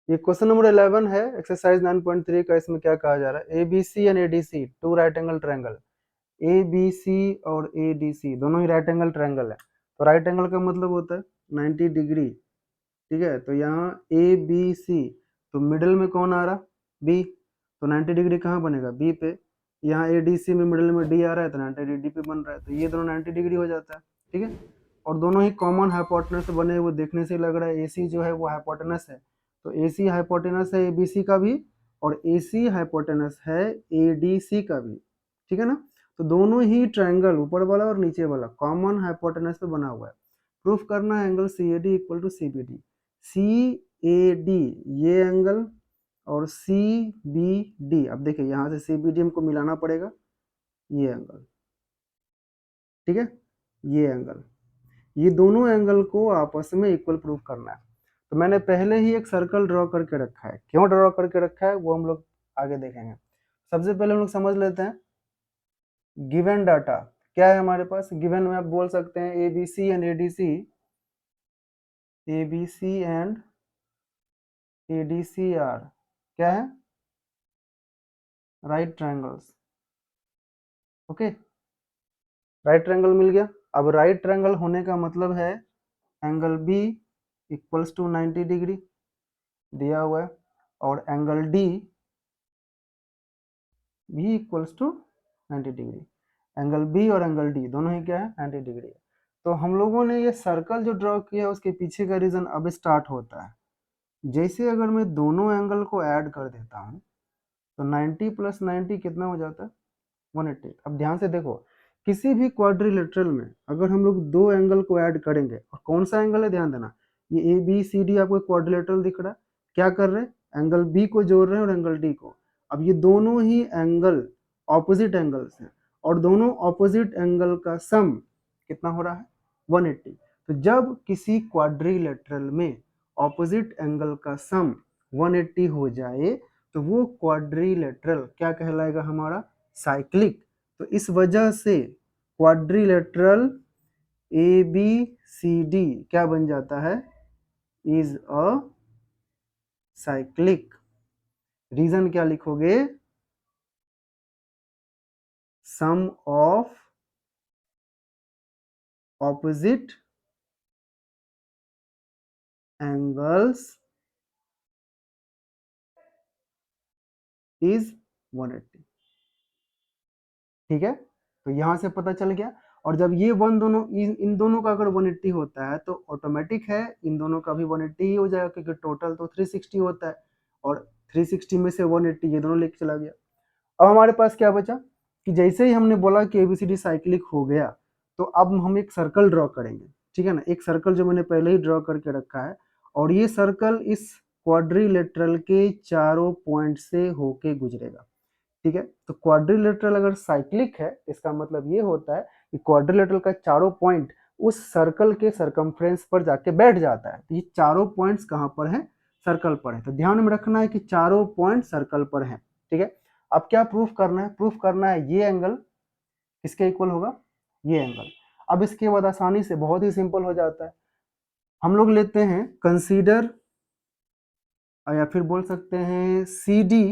ये question number 11 है exercise 9.3 का। इसमें क्या कहा जा रहा है, ABC and ADC two right angle triangle. ABC और ADC दोनों ही राइट एंगल ट्रायंगल है। तो राइट एंगल का मतलब होता है 90 डिग्री, ठीक है। तो यहाँ ABC, तो मिडिल में कौन आ रहा, B, तो 90 डिग्री कहाँ बनेगा, B पे। यहाँ ADC में मिडिल में D आ रहा है तो 90 डिग्री पे बन रहा है, तो ये दोनों 90 डिग्री हो जाता है, ठीक है। और दोनों ही कॉमन हाइपोटेनस बने हुए, देखने से लग रहा है AC जो है वो हाइपोटेनस है, तो AC हाइपोटेनस है ABC का भी, और AC हाइपोटेनस है ADC का भी, ठीक है ना। तो दोनों ही ट्रायंगल, ऊपर वाला और नीचे वाला, कॉमन हाइपोटेनस पे बना हुआ है। प्रूफ करना है angle CAD equal to CBD। CAD ये एंगल और CBD, अब देखिए यहाँ से CBD हमको मिलाना पड़ेगा, ये एंगल, ठीक है, ये एंगल, ये दोनों एंगल को आपस में इक्वल प्रूफ करना है। तो मैंने पहले ही एक सर्कल ड्रॉ करके रखा है, क्यों ड्रॉ करके रखा है वो हम लोग आगे देखेंगे। सबसे पहले हम लोग समझ लेते हैं गिवन डाटा क्या है हमारे पास। गिवन में आप बोल सकते हैं ABC and ADC, ABC and ADC are क्या है, right triangles, okay. Right triangle मिल गया। अब राइट ट्रायंगल होने का मतलब है angle B equals to 90 degree दिया हुआ है, और एंगल D भी equals to 90 degree. Angle B और एंगल D दोनों ही क्या है, 90 डिग्री है। तो हम लोगों ने ये सर्कल जो ड्रॉ किया उसके पीछे का रीजन अब स्टार्ट होता है। जैसे अगर मैं दोनों एंगल को ऐड कर देता हूँ तो 90 प्लस 90 कितना हो जाता है, 180। अब ध्यान से देखो, किसी भी क्वाड्रिलेटरल में अगर हम लोग दो एंगल को ऐड करेंगे, और कौन सा एंगल है ध्यान देना, ये ABCD आपको क्वाड्रिलेटरल दिख रहा है, क्या कर रहे हैं, एंगल B को जोड़ रहे हैं और एंगल D को। अब ये दोनों ही एंगल ऑपोजिट एंगल्स हैं, और दोनों ऑपोजिट एंगल का सम कितना हो रहा है, 180। तो जब किसी क्वाड्रिलेटरल में ऑपोजिट एंगल का सम 180 हो जाए तो वो क्वाड्रिलेटरल क्या कहलाएगा, हमारा साइक्लिक। तो इस वजह से क्वाड्रिलेटरल ABCD क्या बन जाता है, इज अ साइक्लिक। रीजन क्या लिखोगे, सम ऑफ ऑपोजिट एंगल्स इज 180, ठीक है। तो यहां से पता चल गया। और जब ये वन दोनों इन दोनों का अगर 180 होता है तो ऑटोमेटिक है इन दोनों का भी 180 ही हो जाएगा, क्योंकि टोटल तो 360 होता है, और 360 में से 180 ये दोनों लेके चला गया। अब हमारे पास क्या बचा कि जैसे ही हमने बोला कि ABCD साइक्लिक हो गया, तो अब हम एक सर्कल ड्रॉ करेंगे, ठीक है ना। एक सर्कल जो मैंने पहले ही ड्रॉ करके रखा है, और ये सर्कल इस क्वाड्रिलेटरल के चारों पॉइंट से होके गुजरेगा, ठीक है। तो क्वाड्रिलेटरल अगर साइक्लिक है इसका मतलब ये होता है कि क्वाड्रिलेटरल का चारों पॉइंट उस सर्कल के सरकमफ्रेंस पर जाके बैठ जाता है। तो ये चारों पॉइंट्स कहाँ पर हैं, सर्कल पर है। तो ध्यान में रखना है कि चारों पॉइंट सर्कल पर हैं, ठीक है। अब क्या प्रूफ करना है, प्रूफ करना है ये एंगल किसके इक्वल होगा, ये एंगल। अब इसके बाद आसानी से बहुत ही सिंपल हो जाता है, हम लोग लेते हैं कंसीडर, या फिर बोल सकते हैं CD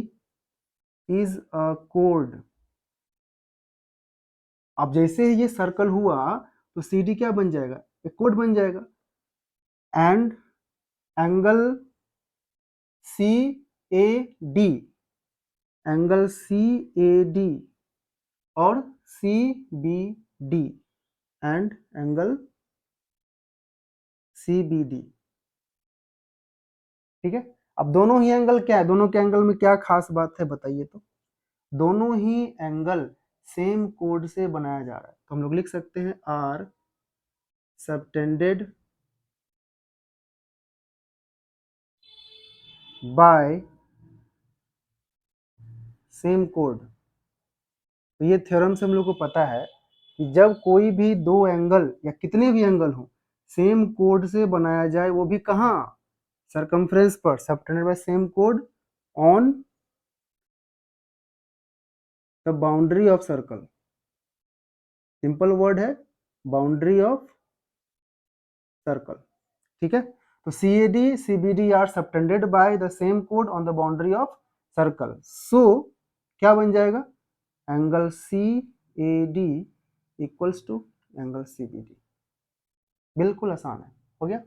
इज अ कोड। अब जैसे ही ये सर्कल हुआ तो CD क्या बन जाएगा, एक कोड बन जाएगा। And angle CAD, angle CAD और CBD एंड एंगल CBD, ठीक है। अब दोनों ही एंगल क्या है, दोनों के एंगल में क्या खास बात है बताइए तो। दोनों ही एंगल सेम कोड से बनाया जा रहा है, तो हम लोग लिख सकते हैं आर सबटेंडेड बाय सेम कोड। तो ये थ्योरम से हम लोग को पता है कि जब कोई भी दो एंगल या कितने भी एंगल हो सेम कोड से बनाया जाए, वो भी कहाँ, सरकमफ्रेंस पर, सबटेंडेड बाय सेम कोड on the boundary of circle. Simple word है, बाउंड्री ऑफ सर्कल, ठीक है। तो CAD CBD are subtended by the same कोड on the boundary of circle, so क्या बन जाएगा, angle CAD equals to angle CBD। बिल्कुल आसान है, हो गया।